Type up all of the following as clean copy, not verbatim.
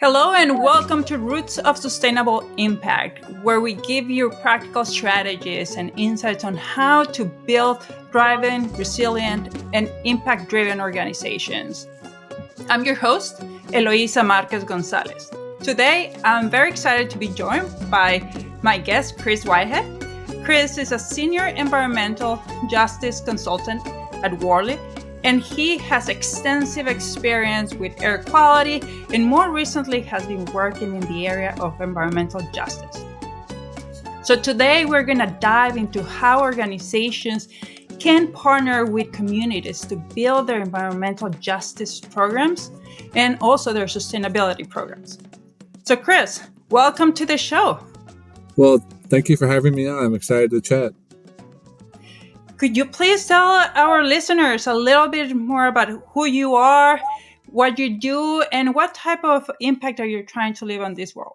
Hello and welcome to Roots of Sustainable Impact, where we give you practical strategies and insights on how to build thriving, resilient, and impact-driven organizations. I'm your host, Eloisa Marquez Gonzalez. Today, I'm very excited to be joined by my guest, Chris Whitehead. Chris is a senior environmental justice consultant at Worley, and he has extensive experience with air quality and more recently has been working in the area of environmental justice. So today we're going to dive into how organizations can partner with communities to build their environmental justice programs and also their sustainability programs. So Chris, welcome to the show. Well, thank you for having me on. I'm excited to chat. Could you please tell our listeners a little bit more about who you are, what you do, and what type of impact are you trying to leave on this world?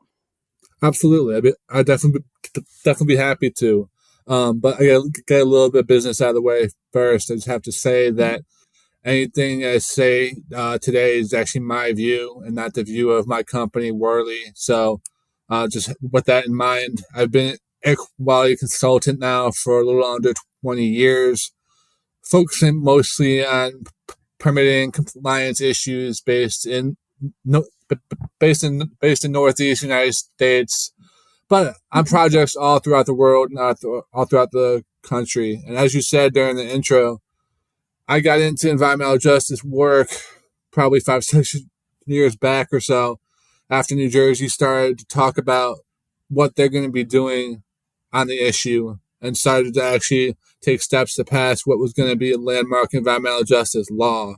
Absolutely. I'd definitely be happy to. But I gotta get a little bit of business out of the way first. I just have to say that anything I say today is actually my view and not the view of my company, Worley. So just with that in mind, I've been a quality consultant now for a little under 20 years, focusing mostly on permitting compliance issues based in Northeast United States, but on projects all throughout the world, all throughout the country. And as you said during the intro, I got into environmental justice work probably 5-6 years back or so after New Jersey started to talk about what they're going to be doing on the issue and started to actually take steps to pass what was going to be a landmark environmental justice law. And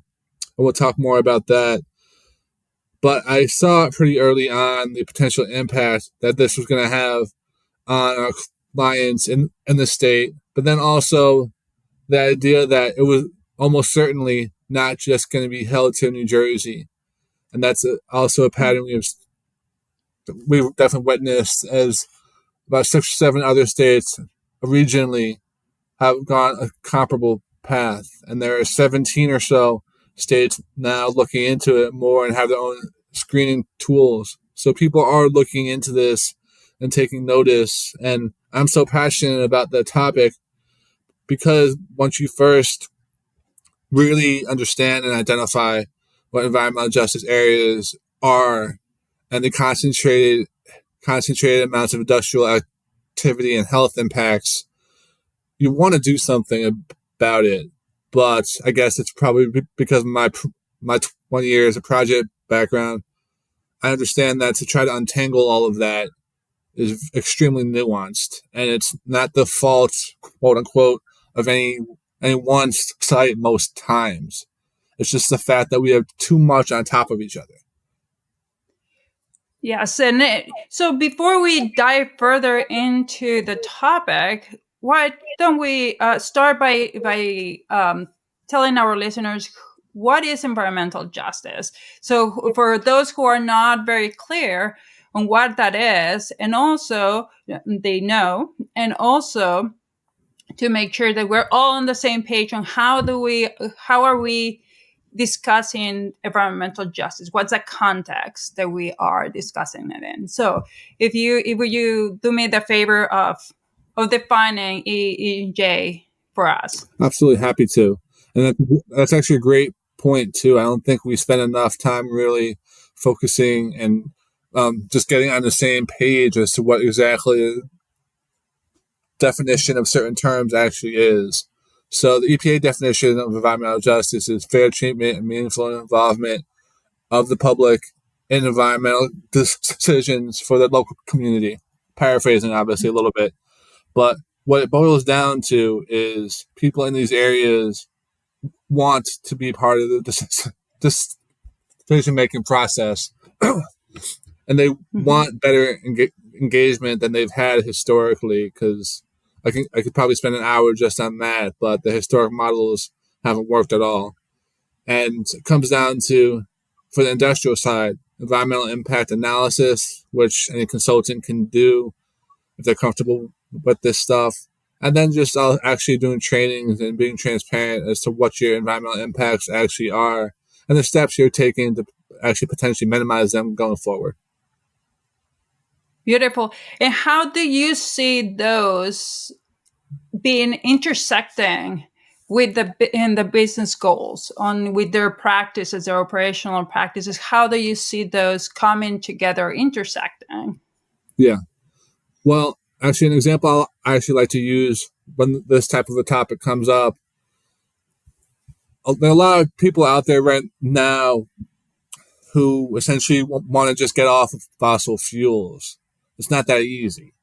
we'll talk more about that. But I saw pretty early on the potential impact that this was going to have on our clients in the state, but then also the idea that it was almost certainly not just going to be held to New Jersey. And that's also a pattern we've definitely witnessed as about 6 or 7 other states regionally have gone a comparable path. And there are 17 or so states now looking into it more and have their own screening tools. So people are looking into this and taking notice. And I'm so passionate about the topic because once you first really understand and identify what environmental justice areas are and the concentrated amounts of industrial activity and health impacts, you want to do something about it. But I guess it's probably because of my 20 years of project background, I understand that to try to untangle all of that is extremely nuanced, and it's not the fault, quote unquote, of any one site most times. It's just the fact that we have too much on top of each other. Yes, and so before we dive further into the topic, why don't we start by telling our listeners what is environmental justice? So for those who are not very clear on what that is, and also they know, and also to make sure that we're all on the same page on how are we discussing environmental justice? What's the context that we are discussing it in? So if you do me the favor of defining EJ for us. Absolutely happy to. And that's actually a great point too. I don't think we spend enough time really focusing and just getting on the same page as to what exactly the definition of certain terms actually is. So the EPA definition of environmental justice is fair treatment and meaningful involvement of the public in environmental decisions for the local community. Paraphrasing, obviously, a little bit. But what it boils down to is people in these areas want to be part of the decision-making process. And they want better engagement than they've had historically, because I could probably spend an hour just on that, but the historic models haven't worked at all. And it comes down to, for the industrial side, environmental impact analysis, which any consultant can do if they're comfortable with this stuff. And then just actually doing trainings and being transparent as to what your environmental impacts actually are and the steps you're taking to actually potentially minimize them going forward. Beautiful. And how do you see those being intersecting with the business goals on with their practices, their operational practices? How do you see those coming together, intersecting? Yeah. Well, actually, an example I actually like to use when this type of a topic comes up. There are a lot of people out there right now who essentially want to just get off of fossil fuels. It's not that easy.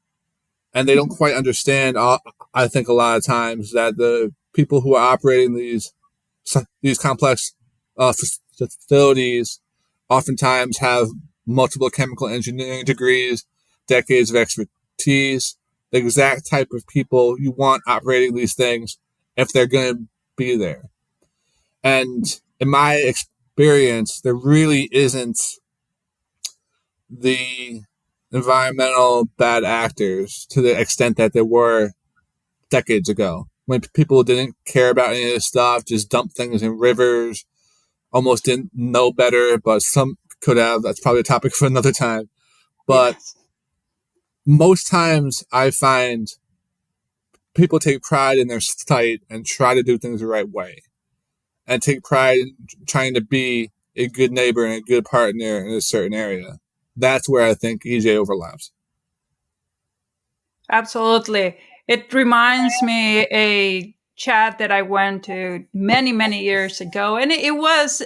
And they don't quite understand, I think, a lot of times that the people who are operating these complex facilities oftentimes have multiple chemical engineering degrees, decades of expertise, the exact type of people you want operating these things if they're going to be there. And in my experience, there really isn't the environmental bad actors to the extent that there were decades ago when people didn't care about any of this stuff, just dumped things in rivers, almost didn't know better, but some could have. That's probably a topic for another time. But Yes. most times I find people take pride in their site and try to do things the right way and take pride in trying to be a good neighbor and a good partner in a certain area. That's where I think EJ overlaps. Absolutely. It reminds me a chat that I went to many, many years ago, and it was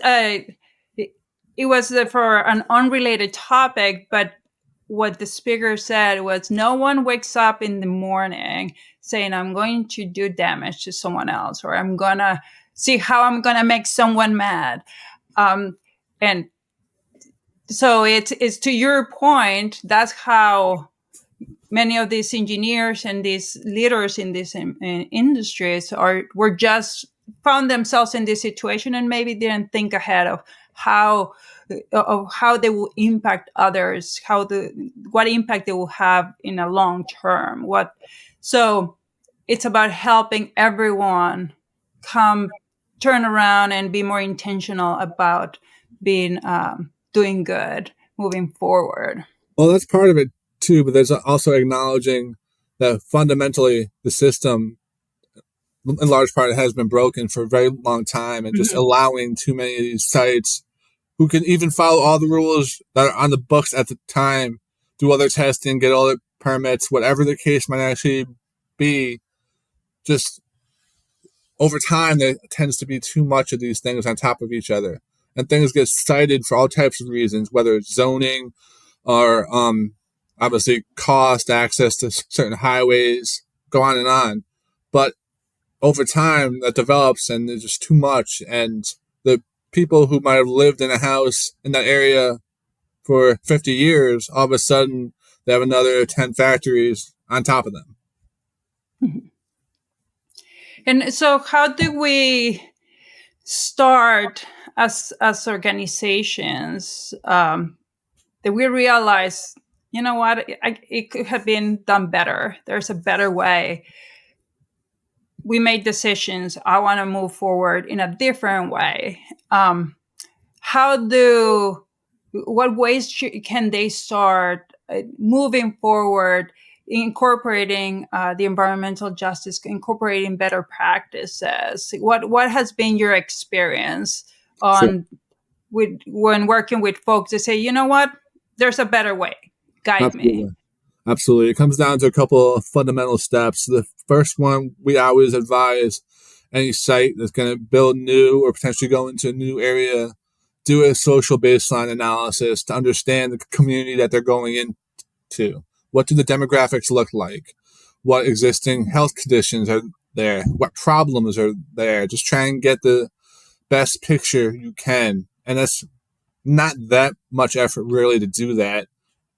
for an unrelated topic, but what the speaker said was no one wakes up in the morning saying I'm going to do damage to someone else or I'm going to see how I'm going to make someone mad. And so it's to your point, that's how many of these engineers and these leaders in these industries were just found themselves in this situation and maybe didn't think ahead of how they will impact others, what impact they will have in a long term. So it's about helping everyone turn around and be more intentional about being doing good moving forward. Well, that's part of it too, but there's also acknowledging that fundamentally the system, in large part, has been broken for a very long time, and just allowing too many of these sites who can even follow all the rules that are on the books at the time, do all their testing, get all their permits, whatever the case might actually be. Just over time, there tends to be too much of these things on top of each other, and things get cited for all types of reasons, whether it's zoning or obviously cost, access to certain highways, go on and on. But over time, that develops, and there's just too much, and the people who might have lived in a house in that area for 50 years, all of a sudden they have another 10 factories on top of them. And so how do we start as organizations that we realize, you know what, it could have been done better. There's a better way. We made decisions. I want to move forward in a different way. What ways can they start moving forward, incorporating the environmental justice, incorporating better practices? What has been your experience on when working with folks to say, you know what, there's a better way. Guide me. Absolutely. It comes down to a couple of fundamental steps. The first one, we always advise any site that's going to build new or potentially go into a new area, do a social baseline analysis to understand the community that they're going into. What do the demographics look like? What existing health conditions are there? What problems are there? Just try and get the best picture you can. And that's not that much effort really to do that.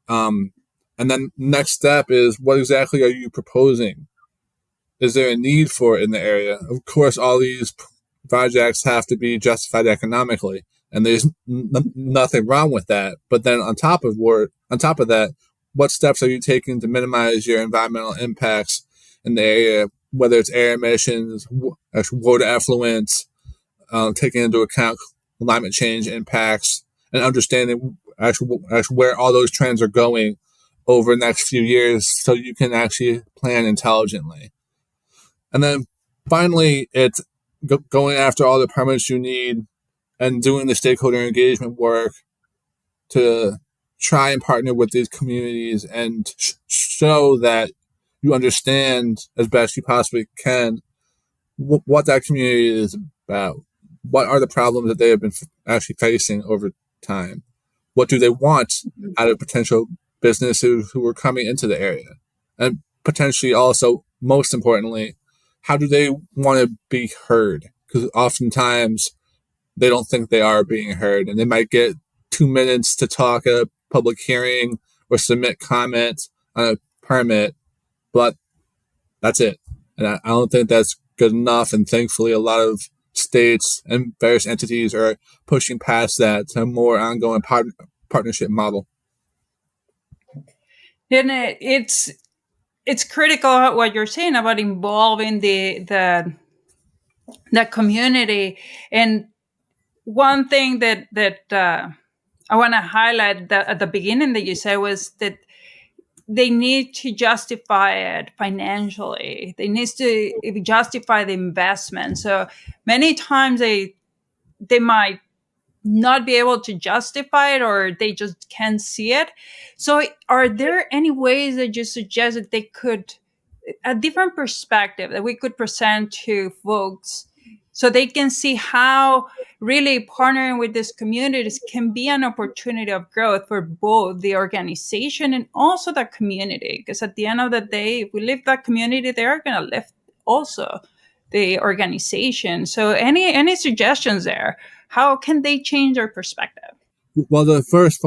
And then next step is, what exactly are you proposing? Is there a need for it in the area? Of course, all these projects have to be justified economically, and there's nothing wrong with that. But then on top of that, what steps are you taking to minimize your environmental impacts in the area, whether it's air emissions, water effluents, taking into account climate change impacts, and understanding actually where all those trends are going over the next few years so you can actually plan intelligently. And then finally, it's going after all the permits you need and doing the stakeholder engagement work to try and partner with these communities and show that you understand as best you possibly can what that community is about. What are the problems that they have been actually facing over time? What do they want out of potential businesses who are coming into the area? And potentially also, most importantly, how do they want to be heard? Because oftentimes they don't think they are being heard, and they might get 2 minutes to talk at a public hearing or submit comments on a permit, but that's it. And I don't think that's good enough. And thankfully, a lot of states and various entities are pushing past that to a more ongoing partnership model. And it's critical what you're saying about involving the community. And one thing that I want to highlight that at the beginning that you said was that they need to justify it financially. They need to justify the investment. So many times they might not be able to justify it, or they just can't see it. So are there any ways that you suggest that they could, a different perspective that we could present to folks so they can see how really partnering with these communities can be an opportunity of growth for both the organization and also the community? Because at the end of the day, if we lift that community, they're going to lift also the organization. So any suggestions there? How can they change their perspective? Well, the first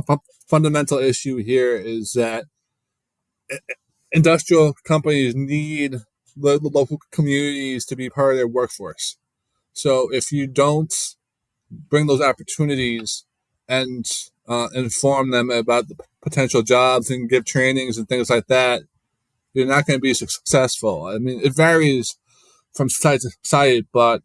fundamental issue here is that industrial companies need the local communities to be part of their workforce. So if you don't bring those opportunities and inform them about the potential jobs and give trainings and things like that, you're not going to be successful. I mean, it varies from site to site, but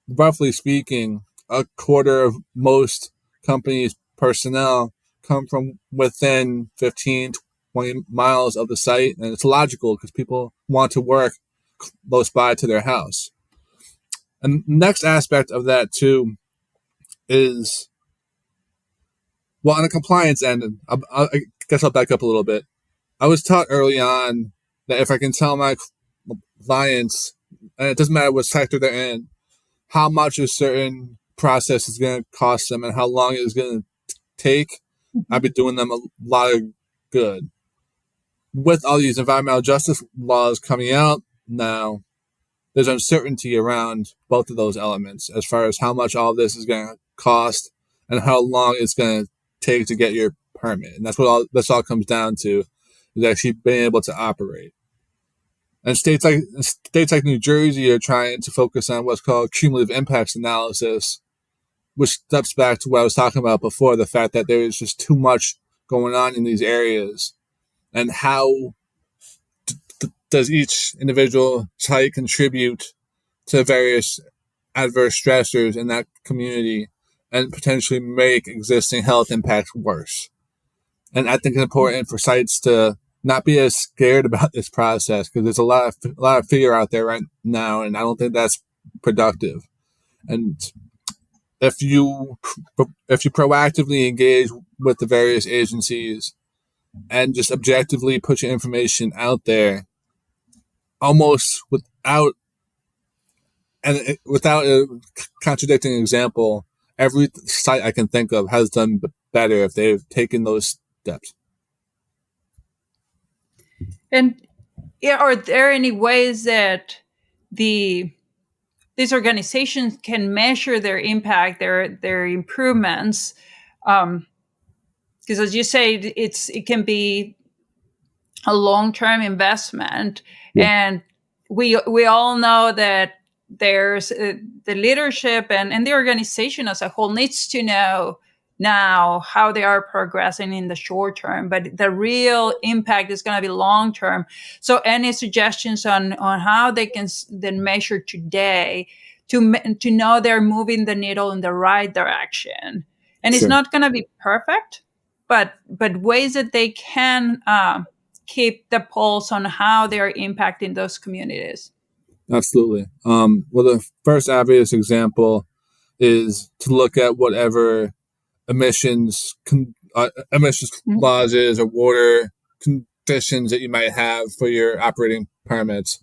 roughly speaking, a quarter of most companies' personnel come from within 15, 20 miles of the site. And it's logical because people want to work close by to their house. And the next aspect of that, too, is, well, on the compliance end, I guess I'll back up a little bit. I was taught early on that if I can tell my clients, and it doesn't matter what sector they're in, how much a certain process is going to cost them and how long it's going to take, I'd be doing them a lot of good. With all these environmental justice laws coming out now, there's uncertainty around both of those elements as far as how much all this is going to cost and how long it's going to take to get your permit. And that's what this all comes down to, is actually being able to operate. And states like New Jersey are trying to focus on what's called cumulative impacts analysis, which steps back to what I was talking about before, the fact that there is just too much going on in these areas. And how does each individual site contribute to various adverse stressors in that community and potentially make existing health impacts worse? And I think it's important for sites to not be as scared about this process, because there's a lot of fear out there right now, and I don't think that's productive. And if you proactively engage with the various agencies and just objectively put your information out there, almost without a contradicting example, every site I can think of has done better if they've taken those steps. And are there any ways that these organizations can measure their impact, their improvements? Because as you say, it can be a long-term investment, Yeah. and we all know that there's the leadership and the organization as a whole needs to know now how they are progressing in the short term, but the real impact is going to be long term. So any suggestions on how they can then measure today to know they're moving the needle in the right direction? And Sure. it's not going to be perfect, but ways that they can keep the pulse on how they're impacting those communities. Absolutely. Well, the first obvious example is to look at whatever emissions Mhm. laws is or water conditions that you might have for your operating permits,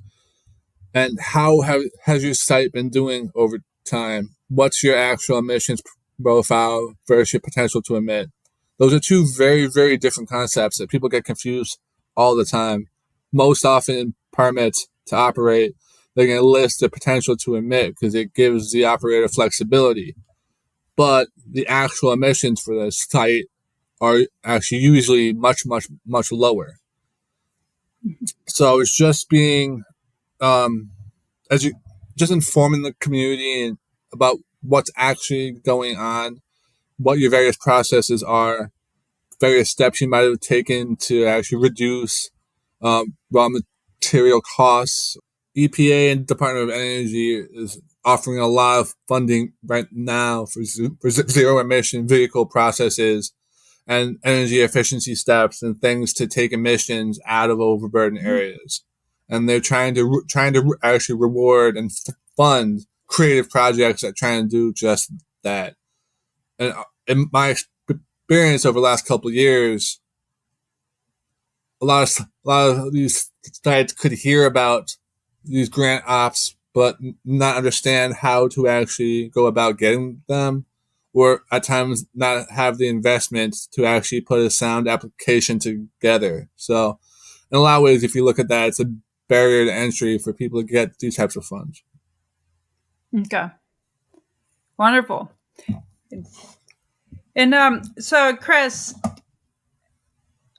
and has your site been doing over time? What's your actual emissions profile versus your potential to emit? Those are two very, very different concepts that people get confused all the time. Most often in permits to operate, they're going to list the potential to emit because it gives the operator flexibility. But the actual emissions for the site are actually usually much, much, much lower. So it's just being um, as you just informing the community about what's actually going on, what your various processes are, various steps you might have taken to actually reduce raw material costs. EPA and Department of Energy is offering a lot of funding right now for zero emission vehicle processes and energy efficiency steps and things to take emissions out of overburdened areas. And they're trying to actually reward and fund creative projects that try and do just that. And in my experience over the last couple of years, a lot of these sites could hear about these grant ops, but not understand how to actually go about getting them, or at times not have the investment to actually put a sound application together. So, in a lot of ways, if you look at that, it's a barrier to entry for people to get these types of funds. Okay, wonderful. And so, Chris,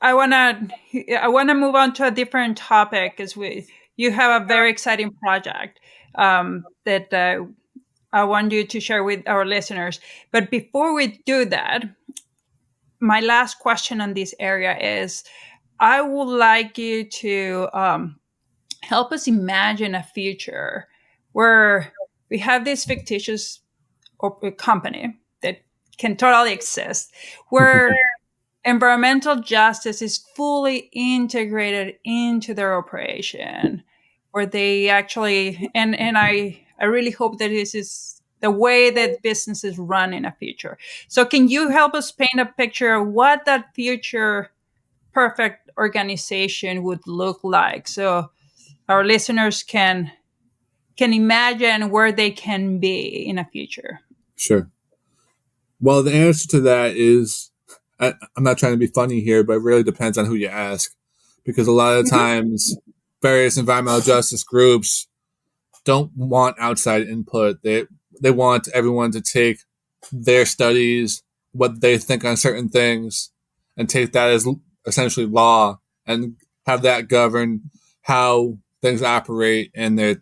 I wanna move on to a different topic because you have a very exciting project that I want you to share with our listeners. But before we do that, my last question on this area is: I would like you to help us imagine a future where we have this fictitious company that can totally exist, where environmental justice is fully integrated into their operation, where they actually and I really hope that this is the way that businesses run in a future. So can you help us paint a picture of what that future perfect organization would look like, so our listeners can imagine where they can be in a future? Sure. Well, the answer to that is I'm not trying to be funny here, but it really depends on who you ask. Because a lot of Mhm. times, various environmental justice groups don't want outside input. They want everyone to take their studies, what they think on certain things, and take that as essentially law and have that govern how things operate in their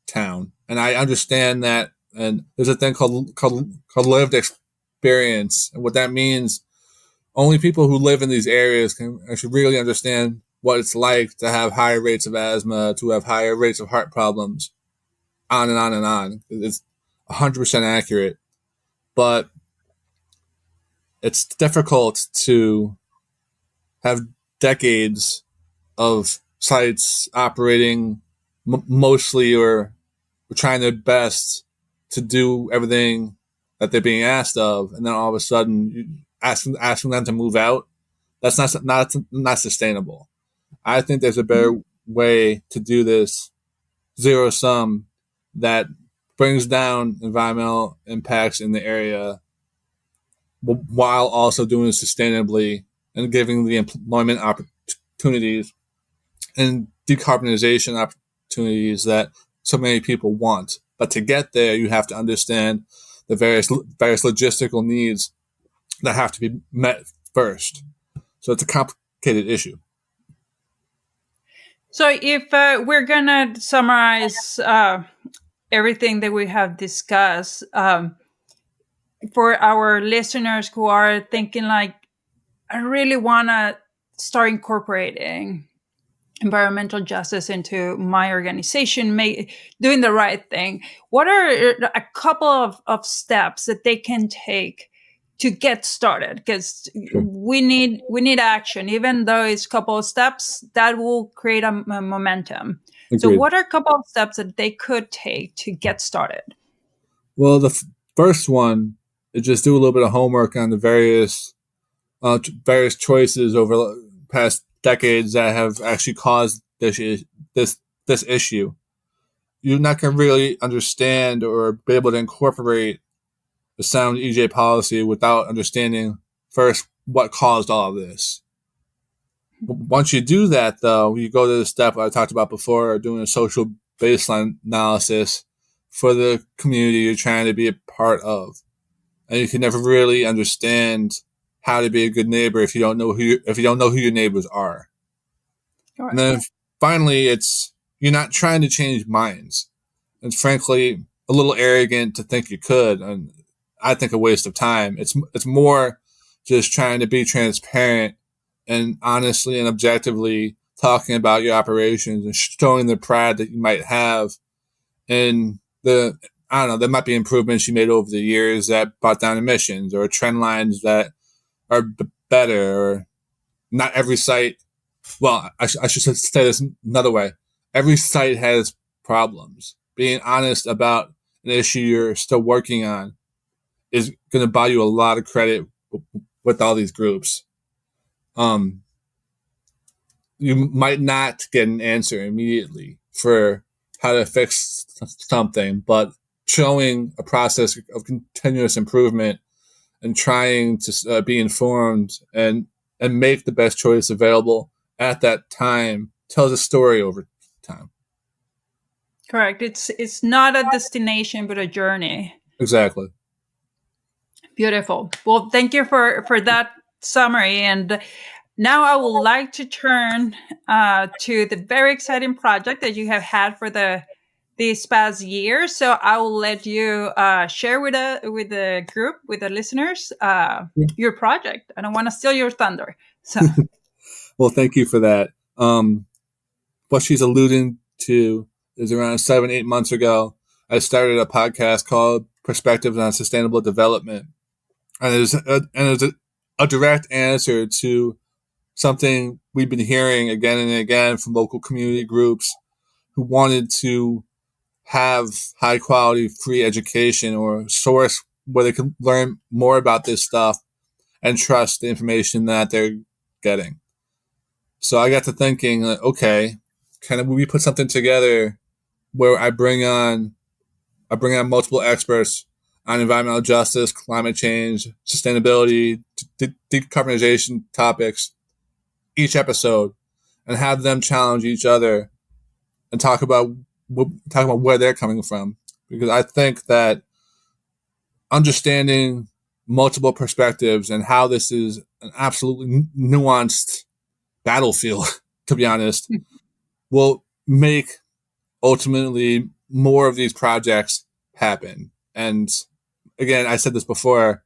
town. And I understand that. And there's a thing called lived experience, and what that means. Only people who live in these areas can actually really understand what it's like to have higher rates of asthma, to have higher rates of heart problems, on and on and on. It's 100% accurate, but it's difficult to have decades of sites operating mostly or trying their best to do everything that they're being asked of, and then all of a sudden asking them to move out. That's not sustainable. I think there's a better way to do this zero sum that brings down environmental impacts in the area while also doing it sustainably and giving the employment opportunities and decarbonization opportunities that so many people want. But to get there, you have to understand the various logistical needs that have to be met first. So it's a complicated issue. So if we're gonna summarize everything that we have discussed, for our listeners who are thinking like, I really want to start incorporating environmental justice into my organization, doing the right thing, what are a couple of steps that they can take to get started, because Sure. we need action, even though it's a couple of steps that will create a momentum. So Agreed. what are a couple of steps that they could take to get started? Well, the first one is just do a little bit of homework on the various choices over the past decades that have actually caused this issue. You're not going to really understand or be able to incorporate the sound EJ policy without understanding first what caused all of this. Once you do that, though, you go to the step I talked about before, doing a social baseline analysis for the community you're trying to be a part of. And you can never really understand how to be a good neighbor if you don't know who your neighbors are. All And right. then finally, you're not trying to change minds. It's frankly a little arrogant to think you could, and I think a waste of time. It's more just trying to be transparent and honestly and objectively talking about your operations and showing the pride that you might have in the I don't know, there might be improvements you made over the years that brought down emissions or trend lines that are better, or not every site. Well, I should say this another way. Every site has problems. Being honest about an issue you're still working on is going to buy you a lot of credit with all these groups. Um, you might not get an answer immediately for how to fix something, but showing a process of continuous improvement and trying to be informed and make the best choice available at that time tells a story over time. Correct. It's not a destination but a journey. Exactly. Beautiful. Well, thank you for that summary. And now I would like to turn to the very exciting project that you have had for this past year. So I will let you share with the group, with the listeners, your project. I don't want to steal your thunder. So Well, thank you for that. What she's alluding to is around 7, 8 months ago, I started a podcast called Perspectives on Sustainable Development. And it was a direct answer to something we've been hearing again and again from local community groups who wanted to have high quality free education or source where they can learn more about this stuff and trust the information that they're getting. So I got to thinking, okay, can we put something together where I bring on multiple experts on environmental justice, climate change, sustainability, decarbonization topics each episode, and have them challenge each other and talk about where they're coming from. Because I think that understanding multiple perspectives and how this is an absolutely nuanced battlefield, to be honest, will make ultimately more of these projects happen. And again, I said this before,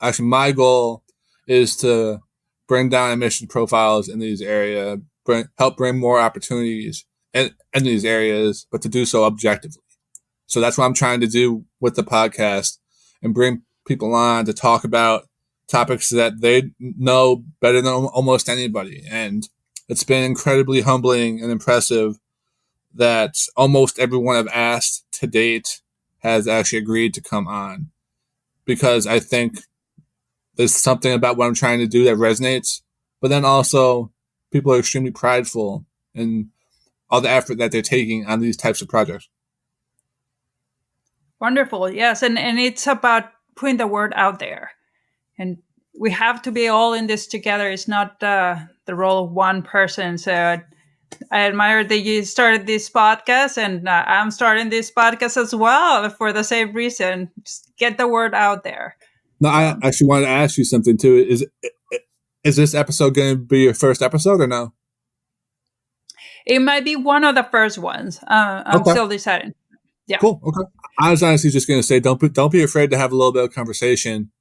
actually my goal is to bring down emission profiles in these areas, help bring more opportunities in these areas, but to do so objectively. So that's what I'm trying to do with the podcast and bring people on to talk about topics that they know better than almost anybody. And it's been incredibly humbling and impressive that almost everyone I've asked to date has actually agreed to come on, because I think there's something about what I'm trying to do that resonates, but then also people are extremely prideful in all the effort that they're taking on these types of projects. wonderful. Yes. And it's about putting the word out there. And we have to be all in this together. It's not the role of one person. So I admire that you started this podcast, and I'm starting this podcast as well for the same reason. Just get the word out there. No, I So actually wanted to ask you something too. Is this episode going to be your first episode or no? it might be one of the first ones. I'm Okay, still deciding. Yeah. cool. Okay, I was honestly just going to say don't be afraid to have a little bit of conversation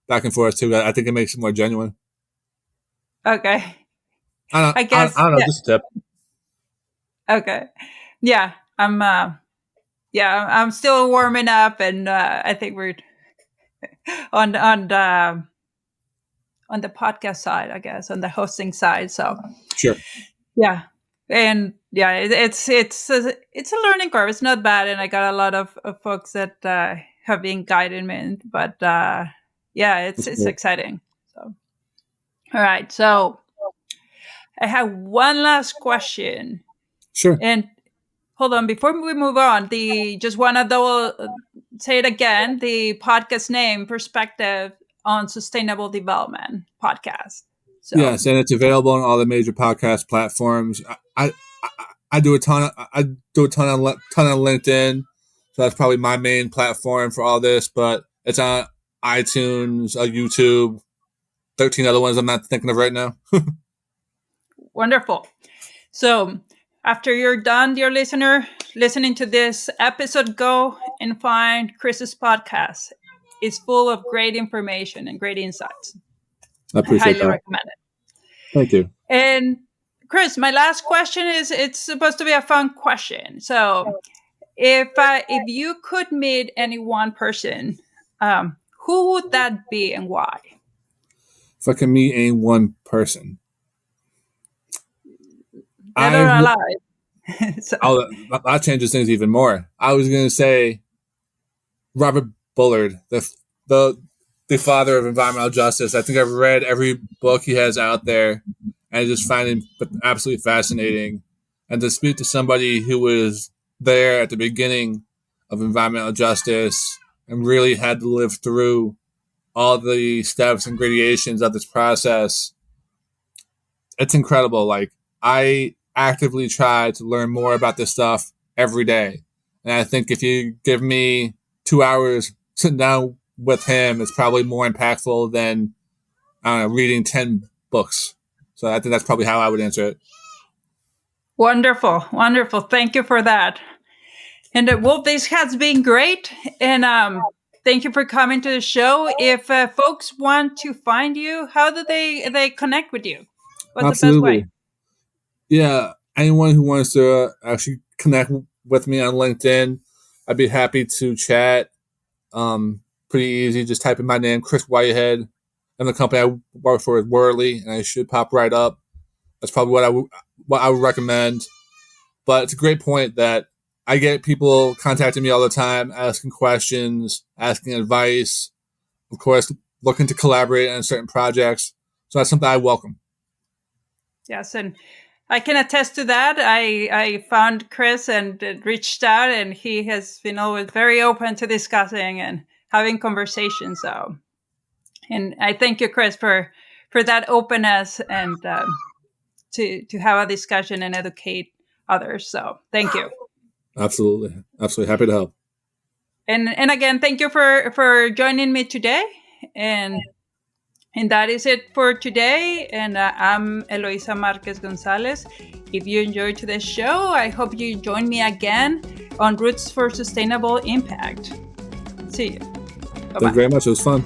back and forth too. I think it makes it more genuine. Okay. I I guess. don't know, Yeah. just a tip. Okay. Yeah. I'm. Yeah. I'm still warming up, and I think we're on the podcast side, I guess, on the hosting side. So Sure. yeah, and yeah, it's a learning curve. It's not bad, and I got a lot of folks that have been guiding me. But yeah, That's it's cool. exciting. So all right, so I have one last question, Sure. and hold on before we move on. The just want to double say it again. The podcast name, Perspective on Sustainable Development Podcast. So Yes, and it's available on all the major podcast platforms. I do a ton of ton on LinkedIn, so that's probably my main platform for all this. But it's on iTunes, YouTube, 13 other ones I'm not thinking of right now. wonderful. So after you're done, dear listener, listening to this episode, go and find Chris's podcast. It's full of great information and great insights. I I appreciate highly that. recommend it. Thank you. And Chris, my last question is it's supposed to be a fun question. So if you could meet any one person, who would that be and why? If I can meet any one person, Dead I or alive? So, that changes things even more. I was going to say Robert Bullard, the the father of environmental justice. I think I've read every book he has out there, and I just find him absolutely fascinating. And to speak to somebody who was there at the beginning of environmental justice and really had to live through all the steps and gradations of this process, it's incredible. Like, I actively try to learn more about this stuff every day. And I think if you give me 2 hours sitting down with him, it's probably more impactful than reading 10 books. So I think that's probably how I would answer it. wonderful. Thank you for that. And Wolf, this has been great. And thank you for coming to the show. If folks want to find you, how do they connect with you? What's Absolutely. the best way? Yeah, anyone who wants to actually connect with me on LinkedIn, I'd be happy to chat. Pretty easy. Just type in my name, Chris Whitehead, and the company I work for is Worley, and I should pop right up. That's probably what I would recommend. But it's a great point that I get people contacting me all the time, asking questions, asking advice, of course, looking to collaborate on certain projects. So that's something I welcome. Yes, and I can attest to that. I found Chris and reached out, and he has been always very open to discussing and having conversations. So, and I thank you, Chris, for that openness and to have a discussion and educate others. So, thank you. Absolutely. Happy to help. And again, thank you for joining me today. And that is it for today. And I'm Eloisa Marquez Gonzalez. If you enjoyed today's show, I hope you join me again on Roots for Sustainable Impact. See you. Bye-bye. Thank you very much. It was fun.